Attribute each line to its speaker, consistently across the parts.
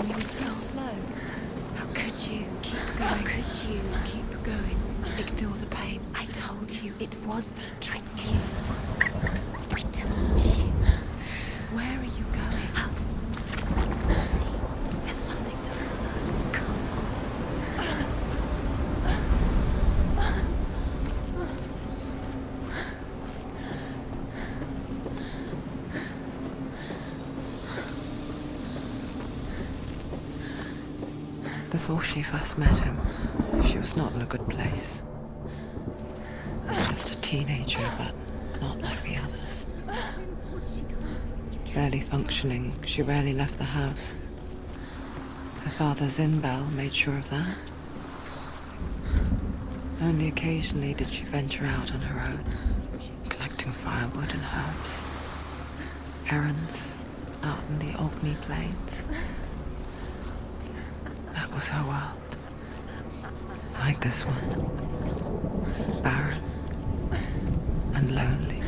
Speaker 1: you were so slow.
Speaker 2: How could you?
Speaker 1: Keep going.
Speaker 2: How could you?
Speaker 1: Keep going. Ignore the pain.
Speaker 2: I told you it was to trick you.
Speaker 1: I
Speaker 2: told you.
Speaker 1: Where are you going?
Speaker 2: See, there's nothing to follow. Come
Speaker 1: Before she first met him, she was not in a good place. Just a teenager, but not like the others. Barely functioning, she rarely left the house. Her father's in-bell made sure of that. Only occasionally did she venture out on her own, collecting firewood and herbs. Errands out in the Orkney Plains. That was her world. Like this one. Barren and lonely.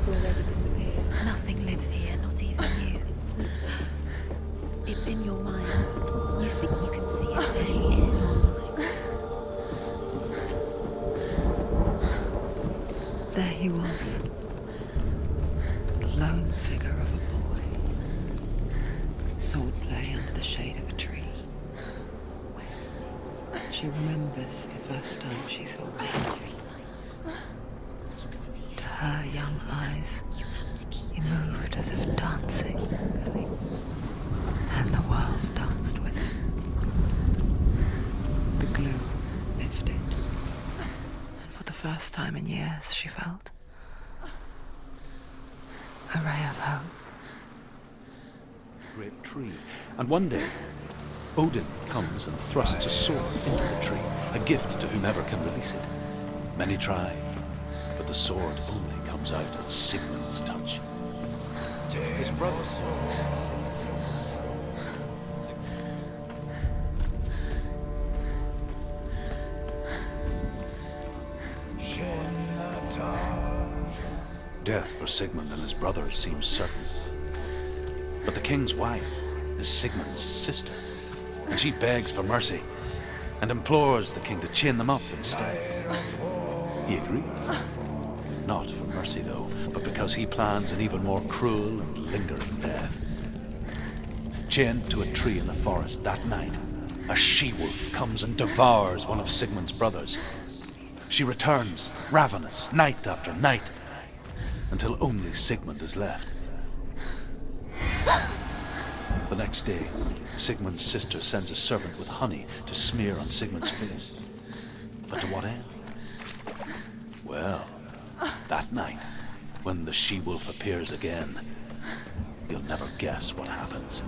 Speaker 2: already disappeared.
Speaker 1: Nothing lives here, not even you. It's in your mind. You think you can see it, but it's in your mind. There he was. The lone figure of a boy. Sword play under the shade of a tree. She remembers the first time she saw him. To her young eyes, he moved as if dancing, and the world danced with him. The glue lifted, and for the first time in years, she felt a ray of hope.
Speaker 3: Great tree, and one day Odin comes and thrusts a sword into the tree, a gift to whomever can release it. Many try, but the sword only comes out at Sigmund's touch. His brother Death for Sigmund and his brothers seems certain. But the king's wife is Sigmund's sister, and she begs for mercy and implores the king to chain them up instead. He agrees. Not for mercy, though, but because he plans an even more cruel and lingering death. Chained to a tree in the forest that night, a she-wolf comes and devours one of Sigmund's brothers. She returns, ravenous, night after night, until only Sigmund is left. The next day, Sigmund's sister sends a servant with honey to smear on Sigmund's face. But to what end? Well, that night, when the she-wolf appears again, you'll never guess what happens.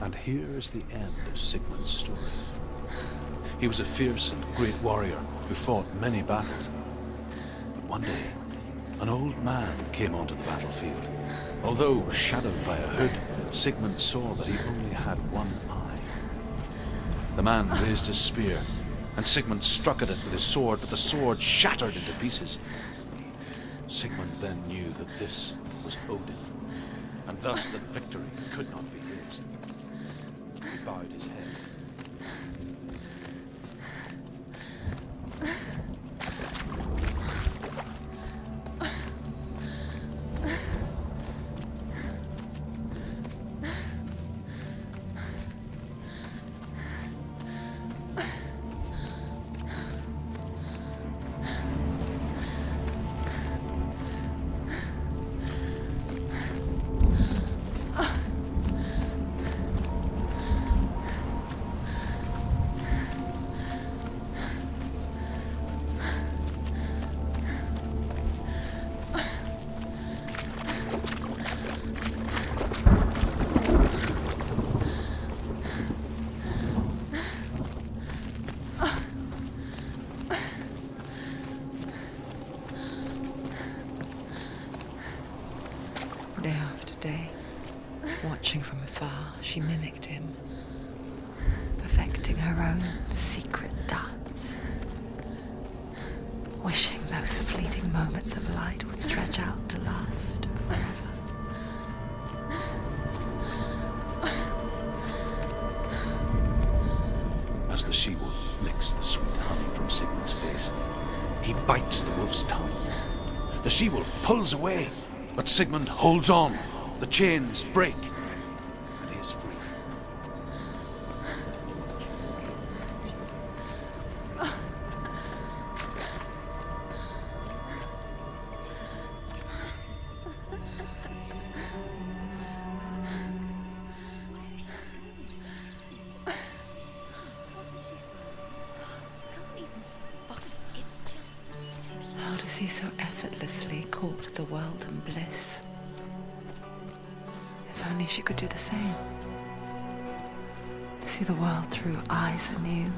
Speaker 3: And here is the end of Sigmund's story. He was a fierce and great warrior who fought many battles. But one day, an old man came onto the battlefield. Although shadowed by a hood, Sigmund saw that he only had one eye. The man raised his spear, and Sigmund struck at it with his sword, but the sword shattered into pieces. Sigmund then knew that this was Odin, and thus that victory could not be his. He bowed his head.
Speaker 1: Day after day, watching from afar, she mimicked him, perfecting her own secret dance, wishing those fleeting moments of light would stretch out to last forever.
Speaker 3: As the she-wolf licks the sweet honey from Sigmund's face, he bites the wolf's tongue. The she-wolf pulls away, but Sigmund holds on. The chains break, and he is free.
Speaker 1: How does he so effortlessly court the world and bliss? If only she could do the same. See the world through eyes anew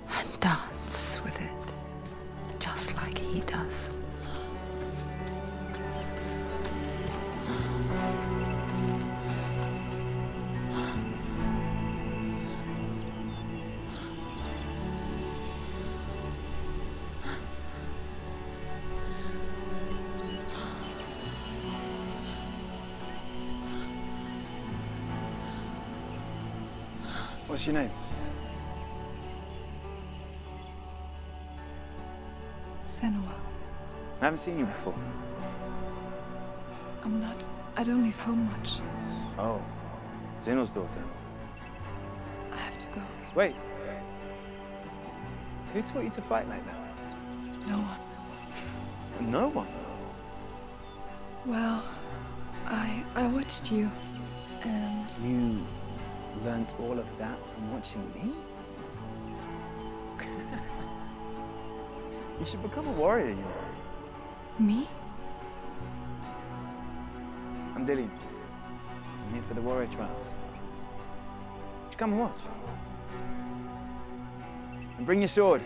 Speaker 1: and dance with it, just like he does.
Speaker 4: What's your name?
Speaker 5: Senua.
Speaker 4: I haven't seen you before.
Speaker 5: I don't leave home much.
Speaker 4: Oh, Zenua's daughter.
Speaker 5: I have to go.
Speaker 4: Wait. Who taught you to fight like that?
Speaker 5: No one.
Speaker 4: No one.
Speaker 5: Well, I watched you, and
Speaker 4: You learnt all of that from watching me? You should become a warrior, you know.
Speaker 5: me?
Speaker 4: I'm Dillian. I'm here for the warrior trials. Just come and watch. And bring your sword.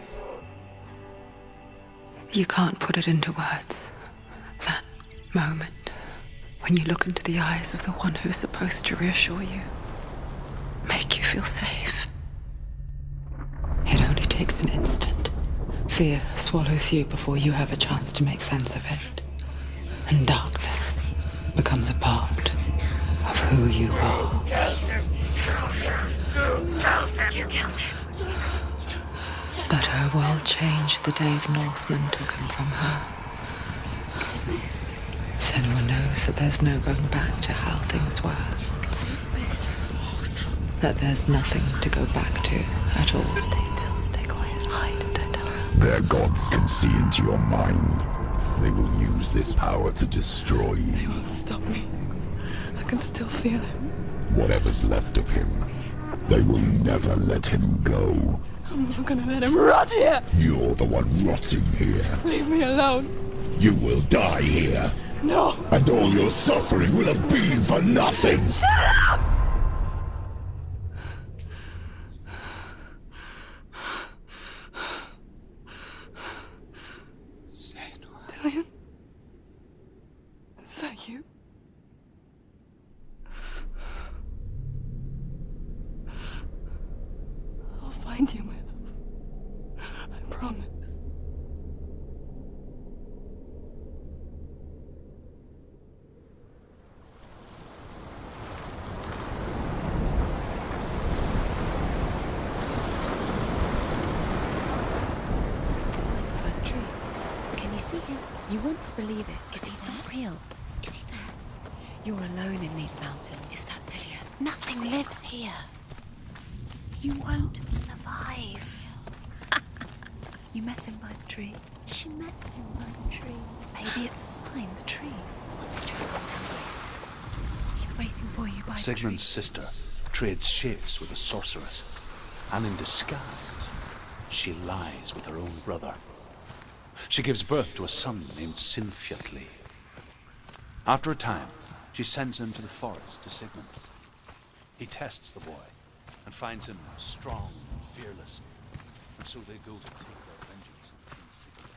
Speaker 1: You can't put it into words. That moment when you look into the eyes of the one who's supposed to reassure you, make you feel safe. It only takes an instant. Fear swallows you before you have a chance to make sense of it. And darkness becomes a part of who you are.
Speaker 2: You killed him.
Speaker 1: But her world changed the day the Northmen took him from her. Senua knows that there's no going back to how things were. That there's nothing to go back to at all.
Speaker 2: Stay still, stay quiet, hide, don't tell her.
Speaker 6: Their gods can see into your mind. They will use this power to destroy
Speaker 5: They
Speaker 6: you.
Speaker 5: won't stop me. I can still feel it.
Speaker 6: Whatever's left of him, they will never let him go.
Speaker 5: I'm not gonna let him rot here.
Speaker 6: You're the one rotting here.
Speaker 5: Leave me alone.
Speaker 6: You will die here,
Speaker 5: No.
Speaker 6: and all your suffering will have been for nothing.
Speaker 5: Dillian? Is that you? I'll find you, my love. I promise.
Speaker 2: see him?
Speaker 7: You want to believe it,
Speaker 2: Is
Speaker 7: but
Speaker 2: he
Speaker 7: he's
Speaker 2: there?
Speaker 7: not real.
Speaker 2: Is he there?
Speaker 7: You're alone in these mountains.
Speaker 2: Is that Delia?
Speaker 7: Nothing lives here.
Speaker 2: You won't survive.
Speaker 7: You met him by the tree.
Speaker 2: She met him by the tree.
Speaker 7: Maybe it's a sign, the tree.
Speaker 2: What's he trying to tell me?
Speaker 7: He's waiting for you by
Speaker 3: Sigmund's sister trades shapes with a sorceress, and in disguise, she lies with her own brother. She gives birth to a son named Sinfjotli. After a time, she sends him to the forest to Sigmund. He tests the boy and finds him strong and fearless, and so they go to take their vengeance on King Sigmund.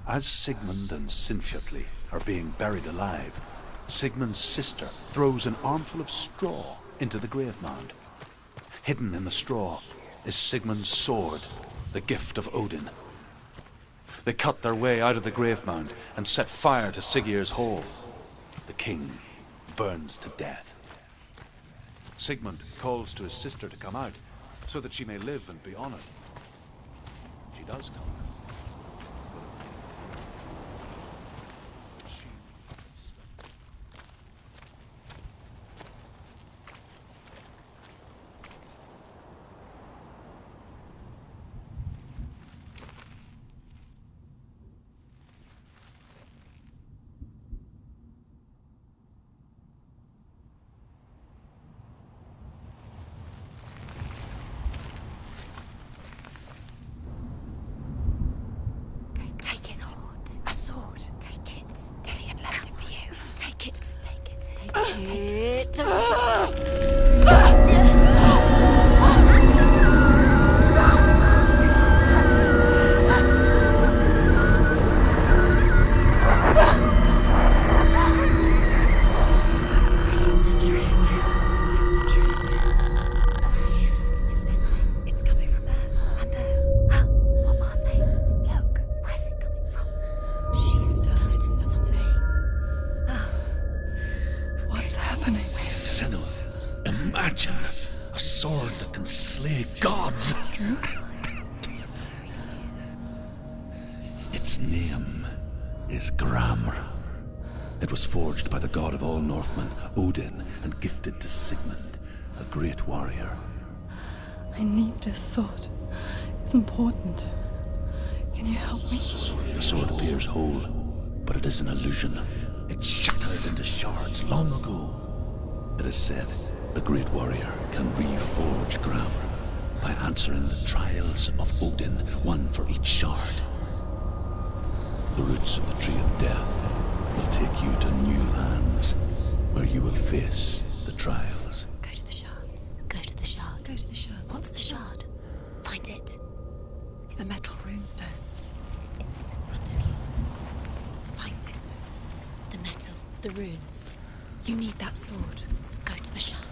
Speaker 3: As Sigmund and Sinfjotli are being buried alive, Sigmund's sister throws an armful of straw into the grave mound. Hidden in the straw is Sigmund's sword, the gift of Odin. They cut their way out of the grave mound and set fire to Siggeir's hall. The king burns to death. Sigmund calls to his sister to come out so that she may live and be honored. She does come out.
Speaker 6: Its name is Gramr. It was forged by the god of all Northmen, Odin, and gifted to Sigmund, a great warrior.
Speaker 5: I need this sword. It's important. Can you help me?
Speaker 6: The sword appears whole, but it is an illusion. It shattered into shards long ago. It is said a great warrior can reforge Gramr by answering the trials of Odin, one for each shard. The roots of the Tree of Death will take you to new lands, where you will face the trials.
Speaker 2: Go to the shards. Go to the shard.
Speaker 7: Go to the shards.
Speaker 2: What's the shard? Find it.
Speaker 7: It's the metal runestones.
Speaker 2: It's in front of you.
Speaker 7: Find it.
Speaker 2: The metal. The runes.
Speaker 7: You need that sword.
Speaker 2: Go to the shard.